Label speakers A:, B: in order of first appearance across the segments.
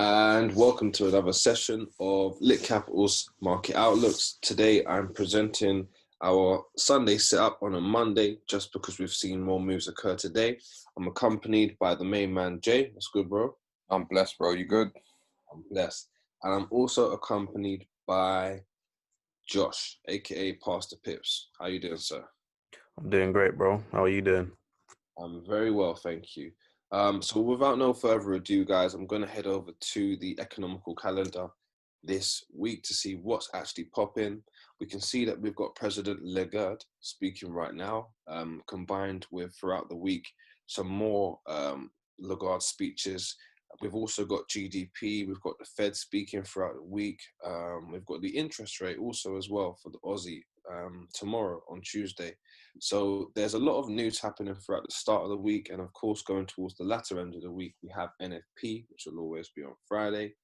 A: And welcome to another session of Lit Capital's Market Outlooks. Today I'm presenting our Sunday setup on a Monday, just because we've seen more moves occur today. I'm accompanied by the main man, Jay. What's good, bro?
B: I'm blessed, bro. You good?
A: I'm blessed. And I'm also accompanied by Josh, aka Pastor Pips. How you doing, sir?
C: I'm doing great, bro. How are you doing?
A: I'm very well, thank you. So without no further ado, guys, I'm going to head over to the economical calendar this week to see what's actually popping. We can see that we've got President Lagarde speaking right now, combined with throughout the week some more Lagarde speeches. We've also got GDP, we've got the Fed speaking throughout the week. We've got the interest rate also as well for the Aussie tomorrow on Tuesday. So there's a lot of news happening throughout the start of the week. And of course, going towards the latter end of the week, we have NFP, which will always be on Friday.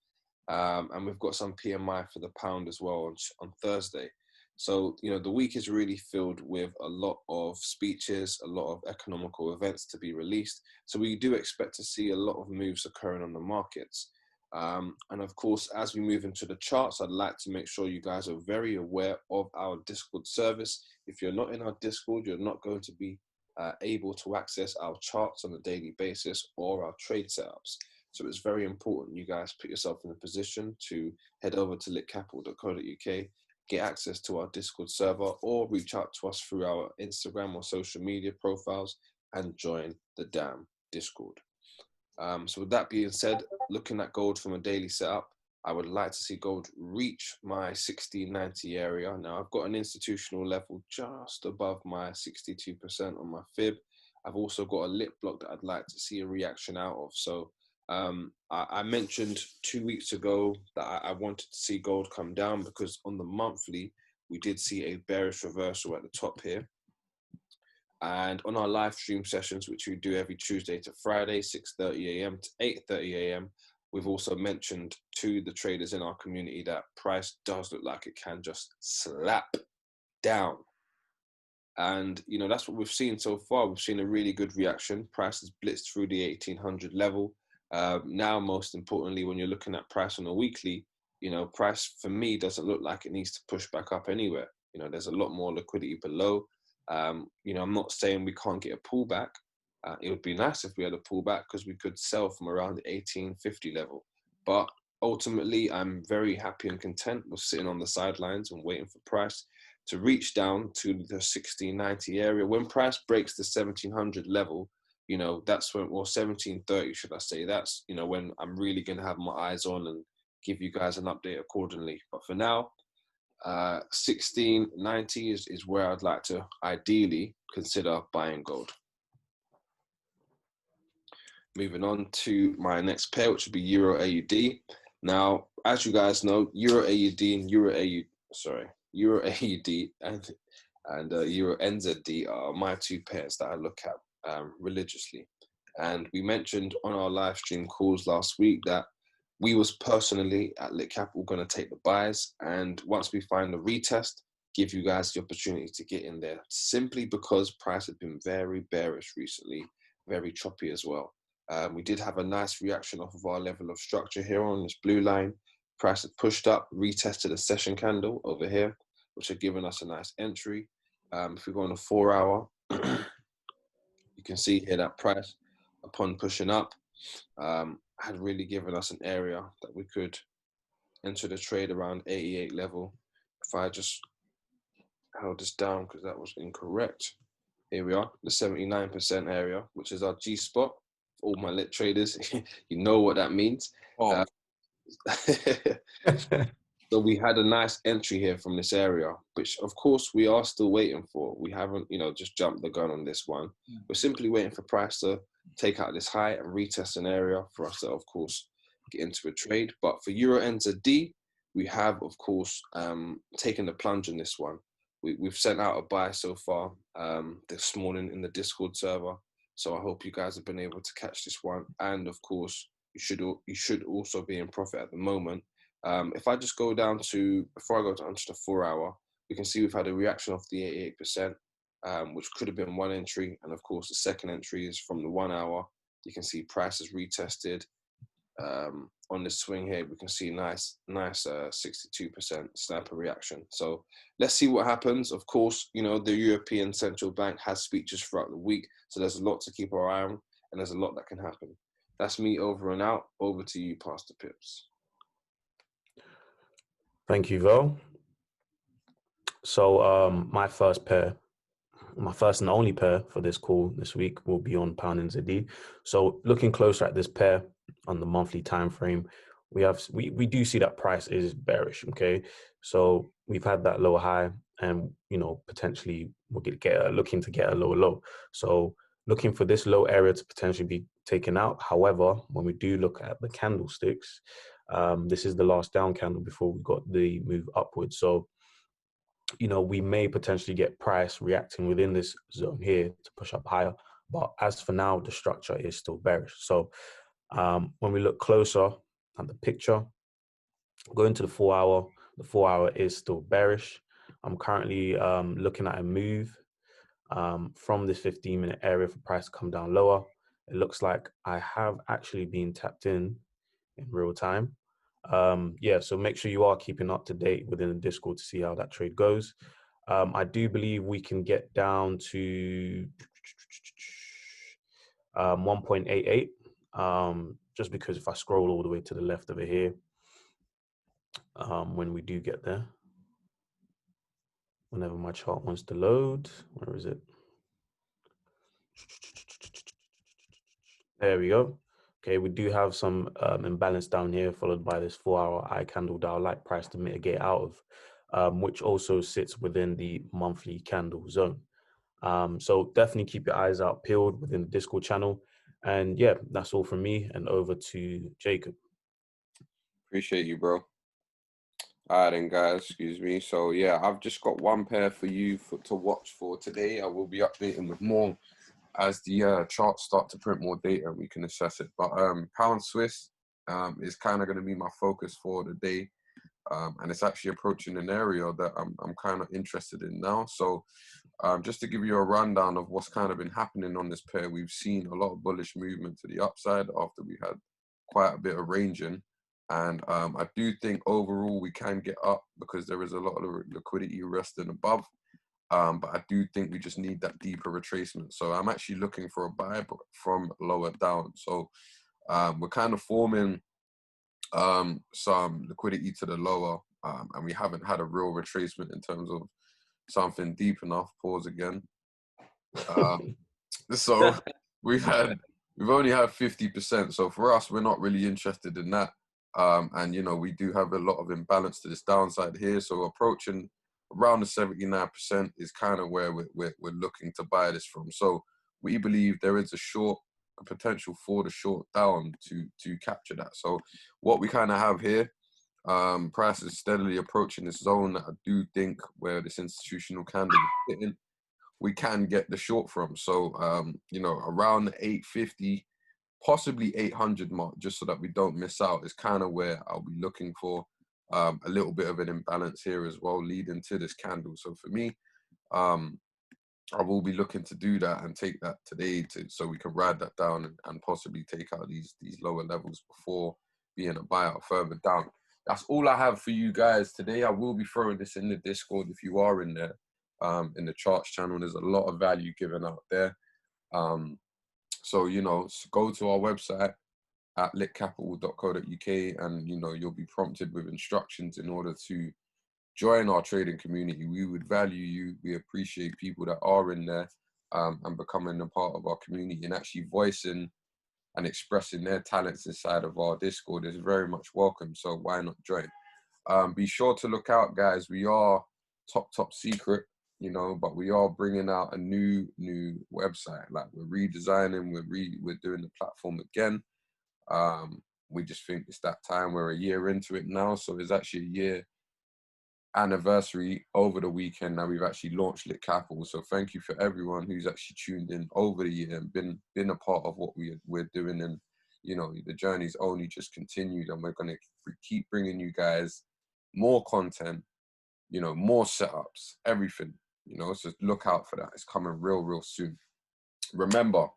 A: And we've got some PMI for the pound as well on Thursday. So, you know, the week is really filled with a lot of speeches, a lot of economical events to be released. So we do expect to see a lot of moves occurring on the markets. And of course, as we move into the charts, I'd like to make sure you guys are very aware of our Discord service. If you're not in our Discord, you're not going to be able to access our charts on a daily basis or our trade setups. So it's very important you guys put yourself in a position to head over to litcapital.co.uk, get access to our Discord server, or reach out to us through our Instagram or social media profiles and join the damn Discord. So with that being said, looking at gold from a daily setup, I would like to see gold reach my 1690 area. Now I've got an institutional level just above my 62% on my fib. I've also got a lit block that I'd like to see a reaction out of. So I mentioned 2 weeks ago that I wanted to see gold come down because on the monthly, we did see a bearish reversal at the top here. And on our live stream sessions, which we do every Tuesday to Friday, 6:30 a.m. to 8:30 a.m., we've also mentioned to the traders in our community that price does look like it can just slap down. And, you know, that's what we've seen so far. We've seen a really good reaction. Price has blitzed through the 1800 level. Now, most importantly, when you're looking at price on a weekly, you know, price for me doesn't look like it needs to push back up anywhere. You know, there's a lot more liquidity below. You know, I'm not saying we can't get a pullback. It would be nice if we had a pullback because we could sell from around the 1850 level. But ultimately, I'm very happy and content with sitting on the sidelines and waiting for price to reach down to the 1690 area. When price breaks the 1700 level, you know, that's when, or 1730, should I say, that's, you know, when I'm really going to have my eyes on and give you guys an update accordingly. But for now, 1690 is where I'd like to ideally consider buying gold. Moving on to my next pair, which would be Euro AUD. Now, as you guys know, Euro AUD and Euro AUD and EURNZD are my two pairs that I look at religiously. And we mentioned on our live stream calls last week that we was personally at Lit Capital going to take the buys, and once we find the retest, give you guys the opportunity to get in there, simply because price has been very bearish recently, very choppy as well. We did have a nice reaction off of our level of structure here on this blue line. Price had pushed up, retested a session candle over here, which had given us a nice entry. If we go on a 4 hour, you can see here that price, upon pushing up, had really given us an area that we could enter the trade around 88 level. If I just held this down because that was incorrect. Here we are, the 79% area, which is our G spot. All my lit traders, you know what that means.
B: Oh.
A: So we had a nice entry here from this area, which of course we are still waiting for. We haven't, you know, just jumped the gun on this one. We're simply waiting for price to take out this high and retest an area for us to, of course, get into a trade. But for EURNZD, we have, of course, taken the plunge in this one. We've sent out a buy so far this morning in the Discord server. So I hope you guys have been able to catch this one. And of course, you should also be in profit at the moment. If I just go down to, before I go to onto the 4 hour, we can see we've had a reaction off the 88%, which could have been one entry. And of course, the second entry is from the 1 hour. You can see price is retested, On this swing here, we can see nice 62% sniper reaction. So let's see what happens. Of course, you know, the European Central Bank has speeches throughout the week, so there's a lot to keep our eye on, and there's a lot that can happen. That's me over and out. Over to you, Pastor Pips.
C: Thank you, Vel. So my first and only pair for this call this week will be on GBPNZD. So looking closer at this pair on the monthly time frame, we do see that price is bearish. Okay, so we've had that low high, and you know, potentially we'll looking to get a lower low. So looking for this low area to potentially be taken out. However, when we do look at the candlesticks, this is the last down candle before we got the move upwards. So you know, we may potentially get price reacting within this zone here to push up higher. But as for now, the structure is still bearish. So when we look closer at the picture, going to the 4 hour, the 4 hour is still bearish. I'm currently looking at a move from this 15-minute area for price to come down lower. It looks like I have actually been tapped in real time. Yeah, so make sure you are keeping up to date within the Discord to see how that trade goes. I do believe we can get down to 1.88, just because if I scroll all the way to the left over here, when we do get there, whenever my chart wants to load, where is it? There we go. Okay, we do have some imbalance down here, followed by this 4 hour eye candle that I like price to mitigate out of, which also sits within the monthly candle zone. So definitely keep your eyes out peeled within the Discord channel. And yeah, that's all from me, and over to Jacob.
B: Appreciate you, bro. All right, then, guys, excuse me. So yeah, I've just got one pair for you to watch for today. I will be updating with more as the charts start to print more data and we can assess it. But pound Swiss is kind of going to be my focus for the day, and it's actually approaching an area that I'm kind of interested in now. So just to give you a rundown of what's kind of been happening on this pair, we've seen a lot of bullish movement to the upside after we had quite a bit of ranging. And I do think overall we can get up because there is a lot of liquidity resting above. But I do think we just need that deeper retracement. So I'm actually looking for a buy from lower down. So we're kind of forming some liquidity to the lower, and we haven't had a real retracement in terms of something deep enough. Pause again. So we've only had 50%. So for us, we're not really interested in that. And you know, we do have a lot of imbalance to this downside here. So approaching around the 79% is kind of where we're looking to buy this from. So we believe there is a potential for the short down to capture that. So what we kind of have here, price is steadily approaching this zone that I do think where this institutional candle is hitting, we can get the short from. So you know, around the 850, possibly 800 mark, just so that we don't miss out, is kind of where I'll be looking for a little bit of an imbalance here as well, leading to this candle. So for me, I will be looking to do that and take that today so we can ride that down and possibly take out these lower levels before being a buyout further down. That's all I have for you guys today. I will be throwing this in the Discord if you are in there, in the charts channel. There's a lot of value given out there. So, you know, go to our website at litcapital.co.uk and, you know, you'll be prompted with instructions in order to join our trading community. We would value you. We appreciate people that are in there and becoming a part of our community and actually voicing and expressing their talents inside of our Discord is very much welcome. So why not join? Be sure to look out, guys. We are top secret, you know, but we are bringing out a new website. Like, we're redesigning, we're doing the platform again. We just think it's that time. We're a year into it now, so it's actually a year anniversary over the weekend. Now we've actually launched Lit Capital. So thank you for everyone who's actually tuned in over the year and been a part of what we're doing. And you know, the journey's only just continued, and we're going to keep bringing you guys more content, you know, more setups, everything, you know. So look out for that. It's coming real soon. Remember,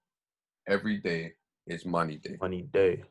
B: every day is money day.
C: Money day.